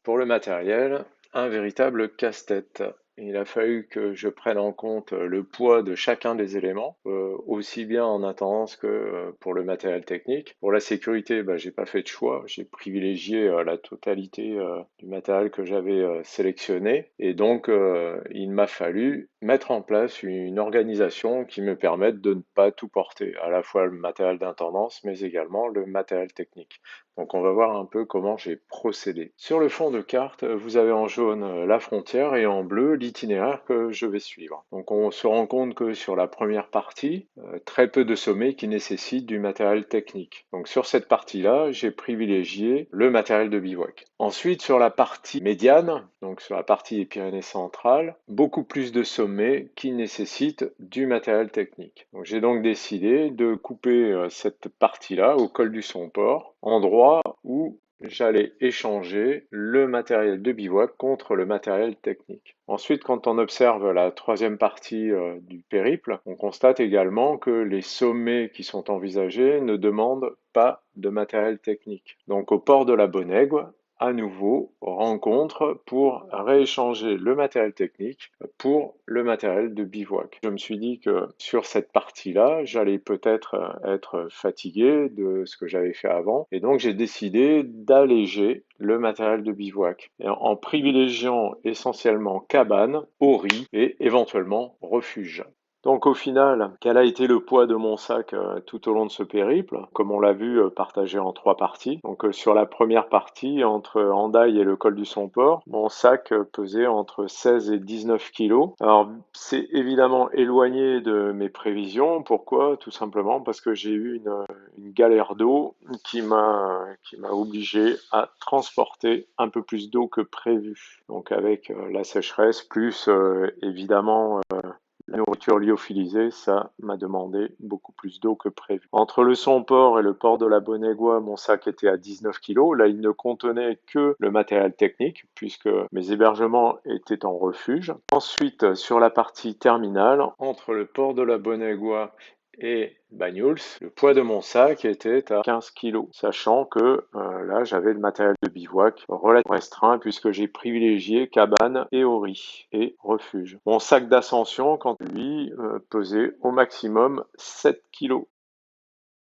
Pour le matériel, un véritable casse-tête. Il a fallu que je prenne en compte le poids de chacun des éléments, aussi bien en intendance que pour le matériel technique. Pour la sécurité, j'ai pas fait de choix, j'ai privilégié la totalité du matériel que j'avais sélectionné, et donc il m'a fallu mettre en place une organisation qui me permette de ne pas tout porter, à la fois le matériel d'intendance, mais également le matériel technique. Donc on va voir un peu comment j'ai procédé. Sur le fond de carte, vous avez en jaune la frontière et en bleu l'itinéraire que je vais suivre. Donc on se rend compte que sur la première partie, très peu de sommets qui nécessitent du matériel technique. Donc sur cette partie-là, j'ai privilégié le matériel de bivouac. Ensuite, sur la partie médiane, donc sur la partie des Pyrénées centrales, beaucoup plus de sommets qui nécessitent du matériel technique. Donc j'ai donc décidé de couper cette partie-là au col du Somport, endroit où j'allais échanger le matériel de bivouac contre le matériel technique. Ensuite, quand on observe la troisième partie du périple, on constate également que les sommets qui sont envisagés ne demandent pas de matériel technique. Donc au port de la Bonègue, à nouveau, rencontre pour rééchanger le matériel technique pour le matériel de bivouac. Je me suis dit que sur cette partie-là, j'allais peut-être être fatigué de ce que j'avais fait avant, et donc j'ai décidé d'alléger le matériel de bivouac en privilégiant essentiellement cabane, abri et éventuellement refuge. Donc au final, quel a été le poids de mon sac tout au long de ce périple? Comme on l'a vu, partagé en trois parties. Donc sur la première partie, entre Hendaye et le col du Somport, mon sac pesait entre 16 et 19 kilos. Alors c'est évidemment éloigné de mes prévisions. Pourquoi? Tout simplement parce que j'ai eu une galère d'eau qui m'a obligé à transporter un peu plus d'eau que prévu. Donc avec la sécheresse, plus évidemment la nourriture lyophilisée, ça m'a demandé beaucoup plus d'eau que prévu. Entre le Somport et le port de la Bonègue, mon sac était à 19 kilos. Là, il ne contenait que le matériel technique, puisque mes hébergements étaient en refuge. Ensuite, sur la partie terminale, entre le port de la Bonègue et Banyuls, le poids de mon sac était à 15 kg, sachant que là j'avais le matériel de bivouac relativement restreint puisque j'ai privilégié cabane et abri et refuge. Mon sac d'ascension, quant à lui, pesait au maximum 7 kg.